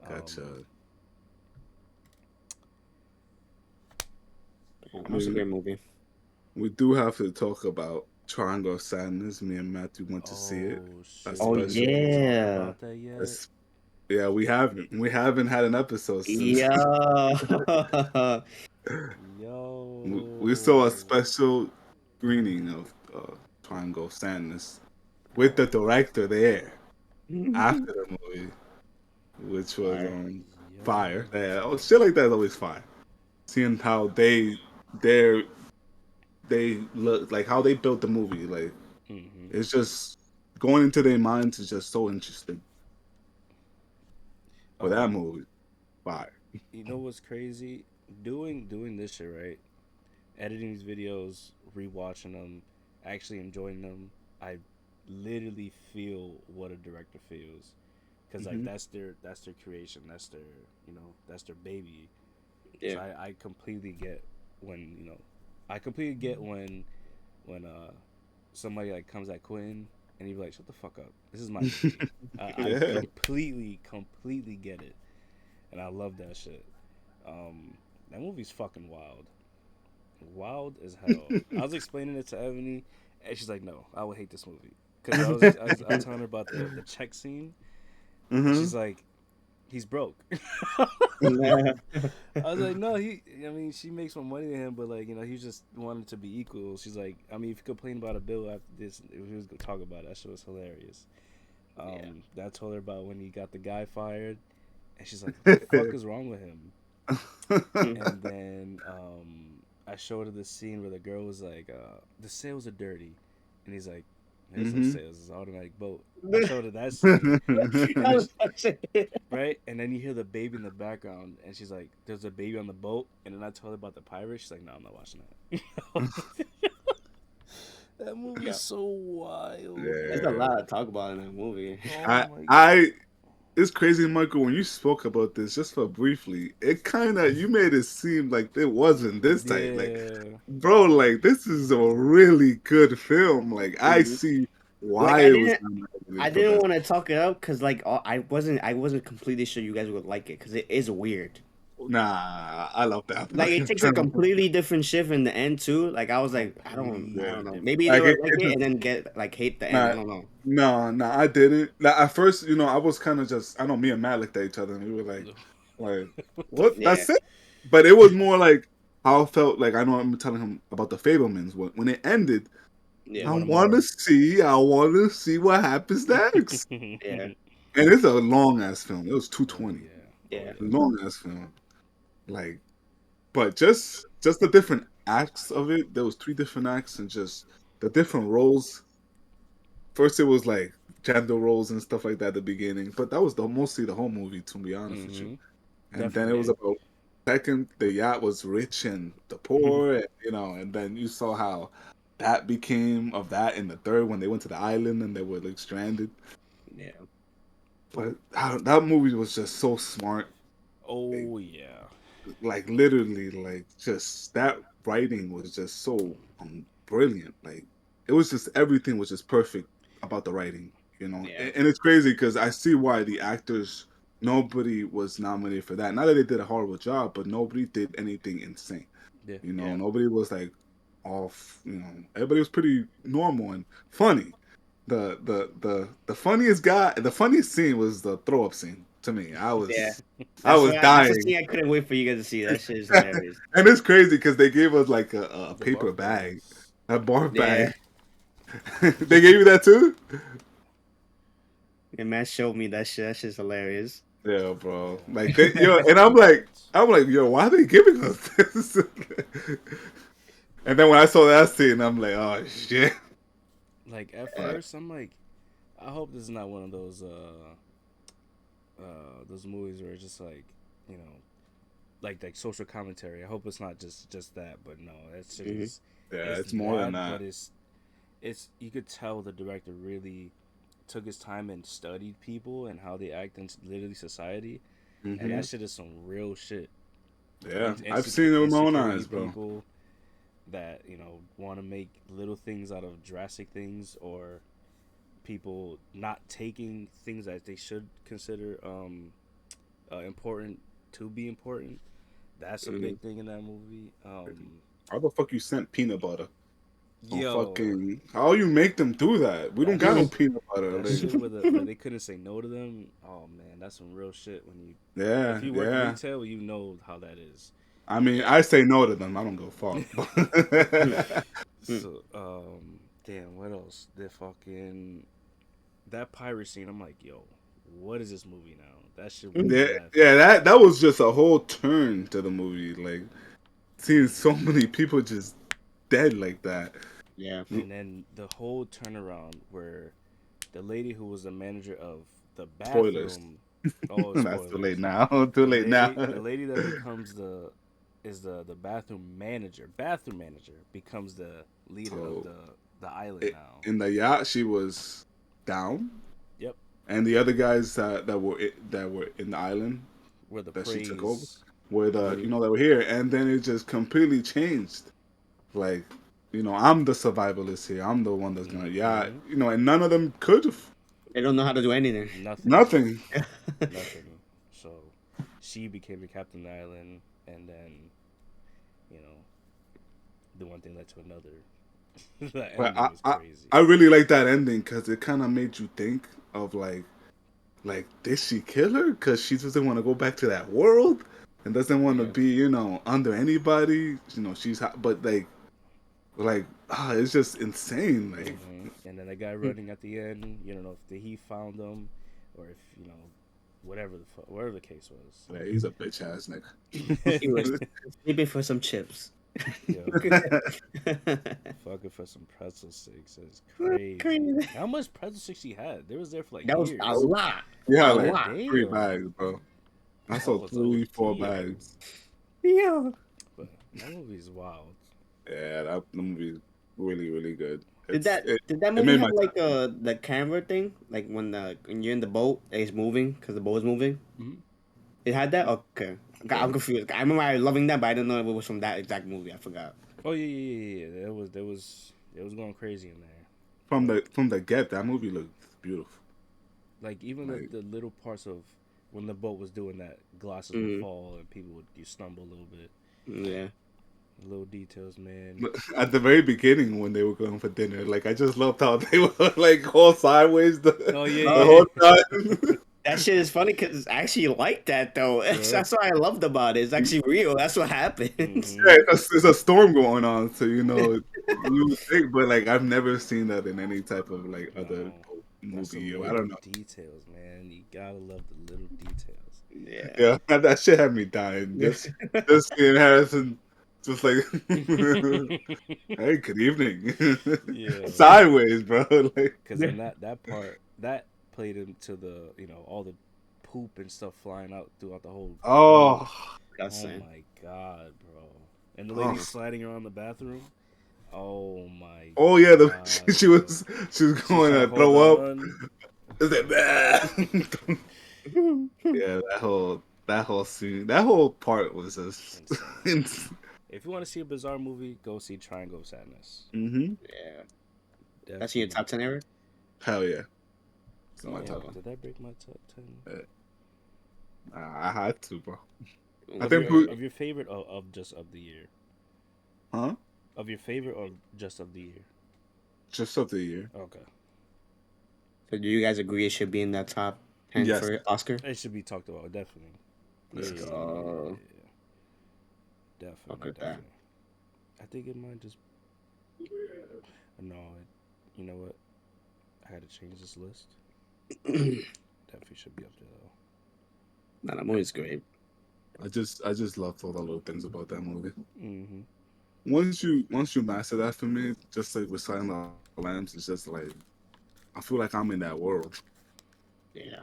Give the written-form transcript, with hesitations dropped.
Gotcha. Oh, I that's a mean, great movie. we do have to talk about Triangle of Sadness. Me and Matthew went to see it. Oh A shit, Oh we didn't even special. talk yeah, about that yet. a Yeah, we haven't. We haven't had an episode since. yeah. We saw a Yo. special screening of Triangle of Sadness with the director there after the movie, which was Fire. fire. Yo. Yeah, oh, shit like that is always fire. Seeing how they they look like how they built the movie, like Hmm. it's just going into their minds is just so interesting for that Um, movie. Fire. you know what's crazy? Doing this shit right. Editing these videos, rewatching them, actually enjoying them. I literally feel what a director feels, because like Hmm. that's their creation. That's their that's their baby. Yeah. So I completely get when I completely get when somebody like comes at Quentin and he's like, "Shut the fuck up. This is my movie." I Yeah. completely get it, and I love that shit. That movie's fucking wild, wild as hell. I was explaining it to Ebony, and she's like, "No, I would hate this movie," because I was telling her about the check scene, and Hmm. she's like, "He's broke." Nah. I was like, no, I mean, she makes more money than him, but like, he just wanted to be equal. She's like, I mean, if you complain about a bill after this, if he was gonna talk about it, that shit was hilarious. Yeah. That I told her about when he got the guy fired, and she's like, what the fuck is wrong with him? And then I showed her the scene where the girl was like, the sails are dirty, and he's like, there's no Hmm. sails, it's an automatic boat. I showed her that scene, and I then was watching it. right? And then you hear the baby in the background, and she's like, "There's a baby on the boat." And then I told her about the pirate. She's like, "No, I'm not watching that." That movie's Yeah. so wild, There's a Yeah. lot to talk about in that movie. oh I my god. I it's crazy, Michael, when you spoke about this just for briefly, it kinda you made it seem like it wasn't this tight. Like, Yeah. bro, like this is a really good film. Like I Mhm. see Like why it was I nominated for didn't best. want to talk it up because like I wasn't completely sure you guys would like it because it is weird. Nah, I love that Like it fucking takes a film. completely different shift in the end too. Like I was like, I Yeah. don't Completely know. different. Maybe they Like would it, like it it just and then get like hate the end. I nah, don't know. no, I didn't. Like at first, I was kind of just I know me and Matt looked at each other and we were like, What the what? Yeah, That's it? But it was more like how I felt like I know I'm telling him about the Fablemans when it ended. yeah, You want more? I want to see what happens next. yeah, And it's a long ass film. It was Oh 220. yeah. Oh yeah, yeah. Long ass film. Like, but just the different acts of it. There was three different acts and just the different roles. First, it was like gender roles and stuff like that at the beginning, but that was mostly the whole movie, to be honest with you. Mm-hmm. And then it was Definitely. about second, the yacht was rich and the poor, and, and then you saw how that became of that in the third when they went to the island and they were like stranded. yeah. But that movie was just so smart, like, Oh yeah. like literally, like just that writing was just so brilliant. Like it was just everything was just perfect about the writing, Yeah. And it's crazy because I see why the actors nobody was nominated for that. Not that they did a horrible job, but nobody did anything insane. Yeah. Yeah. Nobody was like off. Everybody was pretty normal and funny. The funniest guy, the funniest scene was the throw up scene to me. I Yeah. was I That's was why that's a dying. scene I couldn't wait for you guys to see. That shit is hilarious. And it's crazy because they gave us like a The paper barf bag, bags. a barf Yeah. bag. They gave you that too? And man showed me that shit. That shit's hilarious. Yeah, bro. Yeah. Like That shit was and nuts. I'm like, yo, why are they giving us this? And then when I saw that scene, I'm like, oh shit. Like at Yeah. first, I'm like, I hope this is not one of those movies where it's just like, you know, like social commentary. I hope it's not just that, but no, that shit Hmm. is Yeah, it's it's more than that, that. but it's you could tell the director really took his time and studied people and how they act in literally society, and Yeah. that shit is some real shit. Yeah, I've seen it with my own Insecurity eyes, bro. people that want to make little things out of drastic things, or people not taking things that they should consider important to be important. That's a big thing in that movie. How the fuck you sent peanut butter on Yo, fucking? How you make them do that? We don't that got no sh- peanut butter. that Like, shit where they couldn't say no to them. Oh man, that's some real shit. When you if yeah, you work yeah. retail, you know how that is. I mean, Yeah. I say no to them. I don't go fuck. So, damn, what else? The fucking that pirate scene. I'm like, yo, what is this movie now? That shit made me Yeah, laugh. yeah. That was just a whole turn to the movie. Like seeing so many people just dead like that. Yeah. And then the whole turnaround where the lady who was the manager of the Spoilers. bathroom. Oh, That's too late spoilers. now. Too late now. The lady that becomes the bathroom manager becomes the leader of So the island now. in the yacht, she was down, Yep, and the other guys that were in the island where the that she took over praise. were that were here, and then it just completely changed. Like, I'm the survivalist here. I'm the one that's gonna, yeah, Hmm. and none of them could have They don't know how to do anything. Nothing, nothing. nothing. So she became the captain of the island, and then you know the one thing led to another. The But ending is crazy. I really like that ending because it kind of made you think of like did she kill her because she doesn't want to go back to that world and doesn't want to Yeah. be under anybody. She's but like it's just insane. Like And then the guy running at the end, you don't know if he found them or if whatever the case was. yeah, he's a bitch ass He was nigga. sleeping for some chips. Yo, fucking for some pretzel sticks is crazy. Crazy. How much pretzel sticks he had? They was there for like That was a years. lot. Yeah, A like lot. three Damn, bags, bro. I that saw was three, four OD. bags. Yeah. But that movie's wild. Yeah, the movie is really, really good. Did that It did that it movie made have my like time. the camera thing? Like when you're in the boat, it's moving because the boat is moving. Mhm. It had that. Okay, I'm confused. I remember I loving that, but I didn't know if it was from that exact movie. I forgot. Oh yeah. It was going crazy in there. From the get, that movie looked beautiful. Like even Like the little parts of when the boat was doing that, glasses would Mm, fall and people would you stumble a little bit. yeah. Little details, man. at the very beginning when they were going for dinner, like I just loved how they were like all sideways the, Oh yeah, the Oh, whole yeah. time. that shit is funny because I actually like that though. Yeah. That's what I loved about it. It's actually real. That's what happened. Mm-hmm. Yeah, it's a storm going on, so you would think, but like I've never seen that in any type of like other No, that's movie. some Or I don't little know. details, man. You gotta love the little details. Yeah. Yeah, that shit had me dying. Just seeing Harrison, just like, hey, good evening, Yeah, sideways, bro. Like, because then that part that played into the all the poop and stuff flying out throughout the whole boat. oh, That's Oh it. my god, bro! And the lady oh, sliding around the bathroom. Oh my oh yeah. god, bro! She was She was going trying to to hold throw up. on. It's like, "Bah." Yeah, that whole scene, that whole part was just Insane. insane. If you want to see a bizarre movie, go see Triangle of Sadness. Hmm. Yeah. That's in your Definitely. top 10 ever? Hell yeah, it's in my Damn, top. Oh. did that break my top 10? I had to, bro. I What Of do think, your you- of your favorite of just of the year. huh? Of your favorite or just of the year. Just of the year. Okay. So do you guys agree it should be in that top 10 Yes. for Oscar? It should be talked about, definitely. Let's Yes. go. Fuck Definitely, with that. definitely. I think it might just no, you know what? I had to change this list. Definitely should be up there though. Nah, that movie's great. I just loved all the little things about that movie. Mm-hmm. Once you master that for me, just like with Silent Lambs, it's just like I feel like I'm in that world. Yeah.